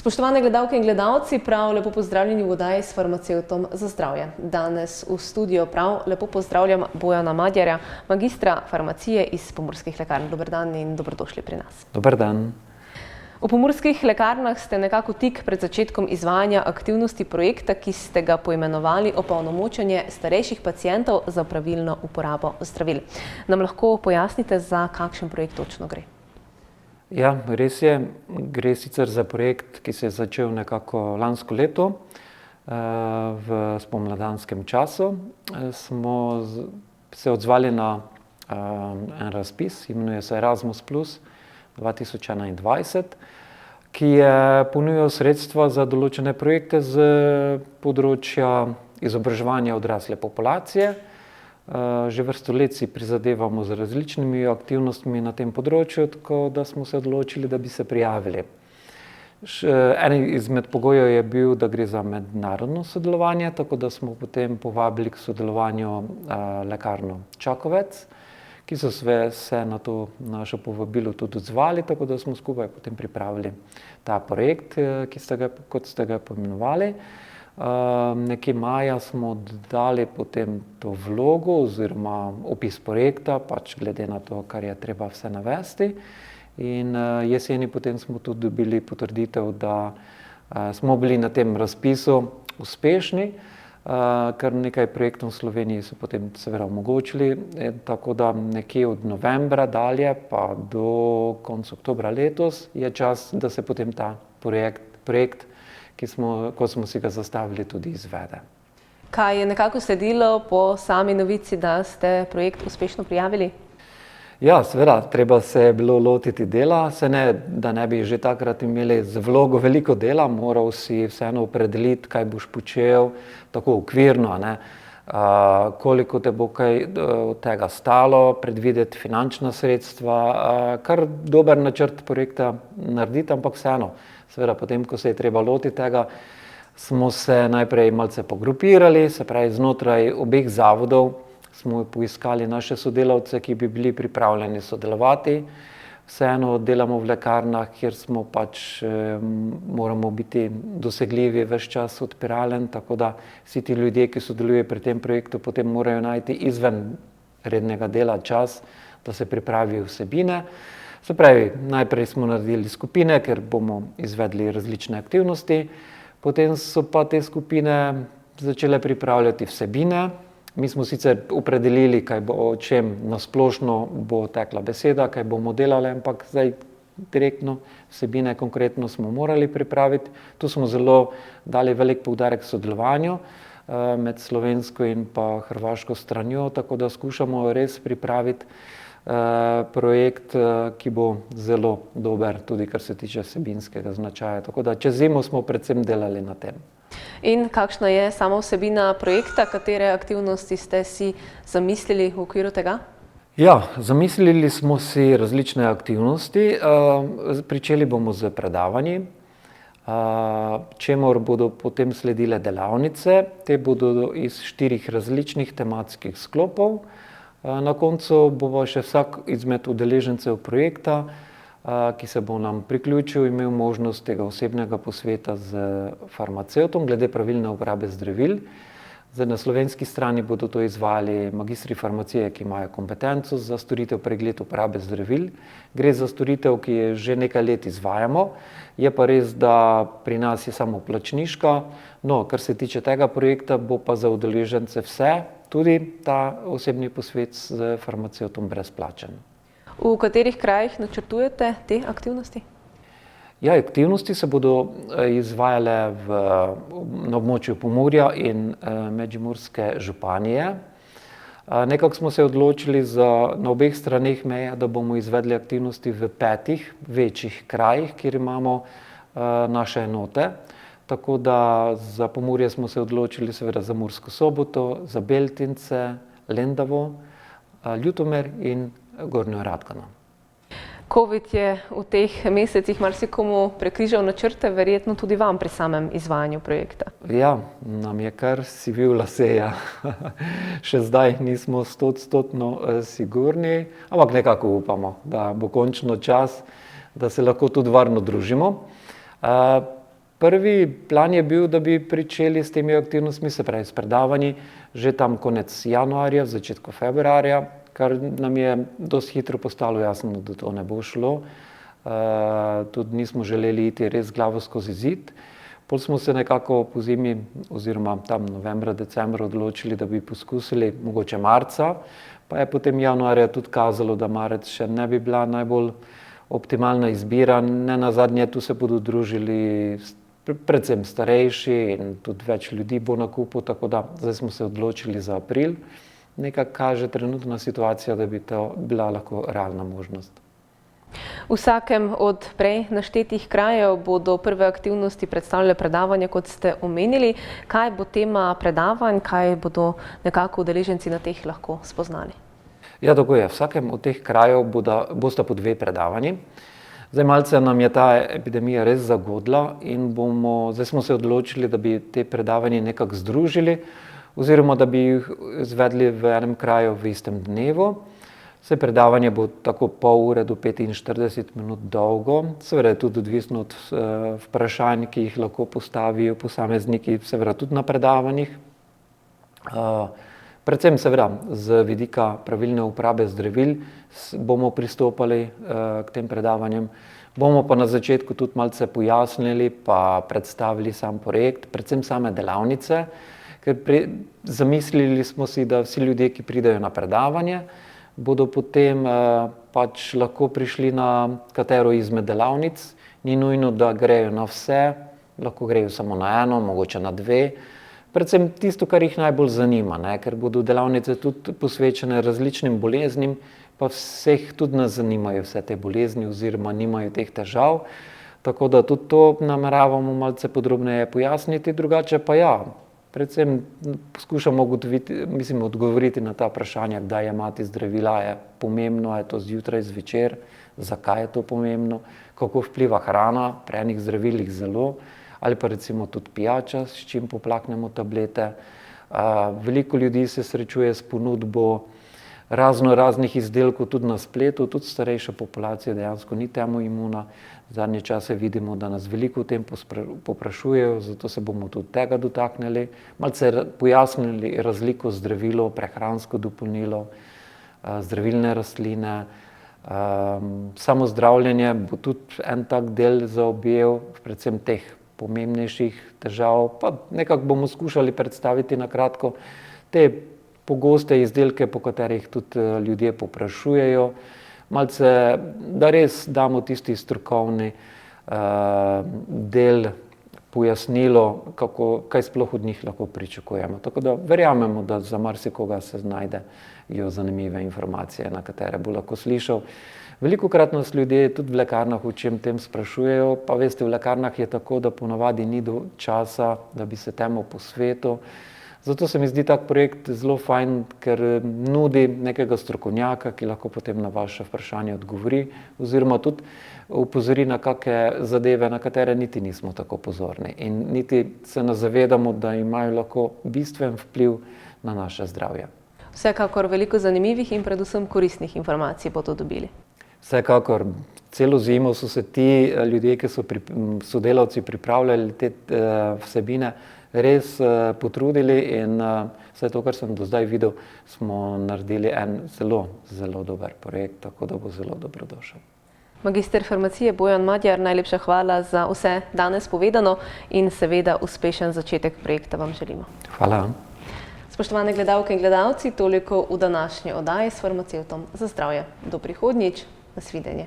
Spoštovane gledalke in gledalci, prav lepo pozdravljeni v oddaji s farmacevtom za zdravje. Danes v studiu prav lepo pozdravljam Bojana Madjarja, magistra farmacije iz Pomurskih lekarn. Dober dan in dobrodošli pri nas. Dober dan. V Pomurskih lekarnah ste nekako tik pred začetkom izvajanja aktivnosti projekta, ki ste ga poimenovali Opolnomočenje starejših pacientov za pravilno uporabo zdravil. Nam lahko pojasnite, za kakšen projekt točno gre? Ja, res je. Gre sicer za projekt, ki se je začel nekako lansko leto, v spomladanskem času. Smo se odzvali na en razpis, imenuje se Erasmus Plus 2021, ki je ponujal sredstva za določene projekte z področja izobraževanja odrasle populacije. Že vrsto let si prizadevamo z različnimi aktivnostmi na tem področju, tako da smo se odločili, da bi se prijavili. En izmed pogojev je bil, da gre za mednarodno sodelovanje, tako da smo potem povabili k sodelovanju lekarno Čakovec, ki so se na to našo povabilo tudi odzvali, tako da smo skupaj potem pripravili ta projekt, kot ste ga poimenovali. Nekje maja smo dali potem to vlogo oziroma opis projekta, pač glede na to, kar je treba vse navesti. In jeseni potem smo tudi dobili potrditev, da smo bili na tem razpisu uspešni, kar nekaj projektov v Sloveniji so potem seveda omogočili, tako da nekje od novembra dalje pa do konca oktobra letos je čas, da se potem ta projekt ko smo si ga zastavili, tudi izvede. Kaj je nekako sledilo po sami novici, da ste projekt uspešno prijavili? Ja, seveda, treba se je bilo lotiti dela, da ne bi že takrat imeli z vlogo veliko dela, moral si vseeno opredeliti, kaj boš počel, tako okvirno, koliko te bo kaj od tega stalo, predvideti finančna sredstva, kar dober načrt projekta narediti, ampak vseeno. Seveda, potem, ko se je treba lotiti tega, smo se najprej malce pogrupirali, se pravi, znotraj obeh zavodov smo poiskali naše sodelavce, ki bi bili pripravljeni sodelovati. Vseeno delamo v lekarnah, kjer smo moramo biti dosegljivi ves čas odpiralen, tako da vsi ti ljudje, ki sodelujejo pri tem projektu, potem morajo najti izven rednega dela čas, da se pripravijo vsebine. Se pravi, najprej smo naredili skupine, ker bomo izvedli različne aktivnosti, potem so pa te skupine začele pripravljati vsebine. Mi smo sicer opredelili, o čem na splošno bo tekla beseda, kaj bomo delali, ampak zdaj direktno vsebine konkretno smo morali pripraviti. Tu smo zelo dali velik poudarek sodelovanju med slovensko in pa hrvaško stranjo, tako da skušamo res pripraviti projekt, ki bo zelo dober, tudi kar se tiče vsebinskega značaja. Tako da čez zimo smo predvsem delali na tem. In kakšna je sama vsebina projekta, katere aktivnosti ste si zamislili v okviru tega? Ja, zamislili smo si različne aktivnosti. Pričeli bomo z predavanji, čemur bodo potem sledile delavnice. Te bodo iz 4 različnih tematskih sklopov. Na koncu bo še vsak izmed udeležencev projekta, ki se bo nam priključil, imel možnost tega osebnega posveta z farmacevtom glede pravilne uporabe zdravil. Na slovenski strani bodo to izvajali magistri farmacije, ki imajo kompetenco za storitev pregled uporabe zdravil. Gre za storitev, ki je že nekaj let izvajamo. Je pa res, da pri nas je samo plačniška. No, kar se tiče tega projekta, bo pa za udeležence vse, tudi ta osebni posvet z farmacevtom brezplačen. V katerih krajih načrtujete te aktivnosti? Ja, aktivnosti se bodo izvajale na območju Pomurja in Medžimurske županije. Nekako smo se odločili na obeh straneh meje, da bomo izvedli aktivnosti v 5 večjih krajih, kjer imamo naše enote. Tako da za Pomurje smo se odločili seveda za Mursko Soboto, za Beltince, Lendavo, Ljutomer in Gornjo Radgano. Covid je v teh mesecih marsikomu prekrižal načrte, verjetno tudi vam pri samem izvajanju projekta. Ja, nam je kar sivil lase. Še zdaj nismo 100% sigurni, ampak nekako upamo, da bo končno čas, da se lahko tudi varno družimo. Prvi plan je bil, da bi pričeli s temi aktivnostmi, se pravi s predavanji, že tam konec januarja, v začetku februarja, kar nam je dosti hitro postalo jasno, da to ne bo šlo. Tudi nismo želeli iti res glavo skozi zid. Pol smo se nekako po zimi oziroma tam novembra, decembra odločili, da bi poskusili mogoče marca, pa je potem januarja tudi kazalo, da marec še ne bi bila najbolj optimalna izbira. Nenazadnje tu se bodo družili predvsem starejši in tudi več ljudi bo na kupu, tako da zdaj smo se odločili za april. Nekako kaže trenutna situacija, da bi to bila lahko realna možnost. V vsakem od prej naštetih krajev bodo prve aktivnosti predstavljale predavanja, kot ste omenili. Kaj bo tema predavanj, kaj bodo nekako udeleženci na teh lahko spoznali? Ja, tako je. V vsakem od teh krajev bosta po 2 predavanji. Zdaj malce nam je ta epidemija res zagodla in zdaj smo se odločili, da bi te predavanje nekako združili oziroma da bi jih izvedli v enem kraju v istem dnevu. Vse predavanje bo tako pol ure do 45 minut dolgo, seveda je tudi odvisno od vprašanj, ki jih lahko postavijo posamezniki, seveda tudi na predavanjih. Predvsem seveda z vidika pravilne uporabe zdravil bomo pristopali k tem predavanjem. Bomo pa na začetku tudi malce pojasnili pa predstavili sam projekt, predvsem same delavnice, ker zamislili smo si, da vsi ljudje, ki pridejo na predavanje, bodo potem pač lahko prišli na katero izmed delavnic. Ni nujno, da grejo na vse, lahko grejo samo na eno, mogoče na 2. Predvsem tisto, kar jih najbolj zanima, ker bodo delavnice tudi posvečene različnim boleznim, pa vseh tudi nas zanimajo vse te bolezni oziroma nimajo teh težav. Tako da tudi to nameravamo malce podrobneje pojasniti, drugače pa ja. Predvsem poskušamo odgovoriti na ta vprašanja, kdaj jemati zdravila, je pomembno, je to zjutraj, zvečer, zakaj je to pomembno, kako vpliva hrana, pri enih zdravilih zelo, ali pa recimo tudi pijača, s čim poplaknemo tablete. Veliko ljudi se srečuje s ponudbo raznih izdelkov tudi na spletu, tudi starejša populacija dejansko ni temu imuna. Zadnje čase vidimo, da nas veliko o tem poprašujejo, zato se bomo tudi tega dotaknili. Malce pojasnili razliko zdravilo, prehransko dopolnilo, zdravilne rastline. Samo zdravljenje bo tudi en tak del zaobjel, predvsem teh pomembnejših težav, pa nekako bomo skušali predstaviti na kratko te pogoste izdelke, po katerih tudi ljudje poprašujejo. Malce, da res damo tisti strokovni del, pojasnilo, kaj sploh od njih lahko pričakujemo. Tako da verjamemo, da za marsikoga se znajdejo zanimive informacije, na katere bo lahko slišal. Velikokrat nas ljudje tudi v lekarnah o čem tem sprašujejo, pa veste, v lekarnah je tako, da ponavadi ni do časa, da bi se temu posvetil. Zato se mi zdi tak projekt zelo fajn, ker nudi nekega strokovnjaka, ki lahko potem na vaše vprašanje odgovori oziroma tudi opozori na kakšne zadeve, na katere niti nismo tako pozorni in niti se ne zavedamo, da imajo lahko bistven vpliv na naše zdravje. Vsekakor veliko zanimivih in predvsem koristnih informacij bodo dobili. Vsekakor. Celo zimo so se ti ljudje, ki so sodelavci pripravljali te vsebine, res potrudili in vse to, kar sem do zdaj videl, smo naredili en zelo, zelo dober projekt, tako da bo zelo dobrodošel. Magister farmacije Bojan Madjar, najlepša hvala za vse danes povedano in seveda uspešen začetek projekta vam želimo. Hvala. Spoštovane gledalke in gledalci, toliko v današnji oddaji s farmacevtom za zdravje. Do prihodnjič, nasvidenje.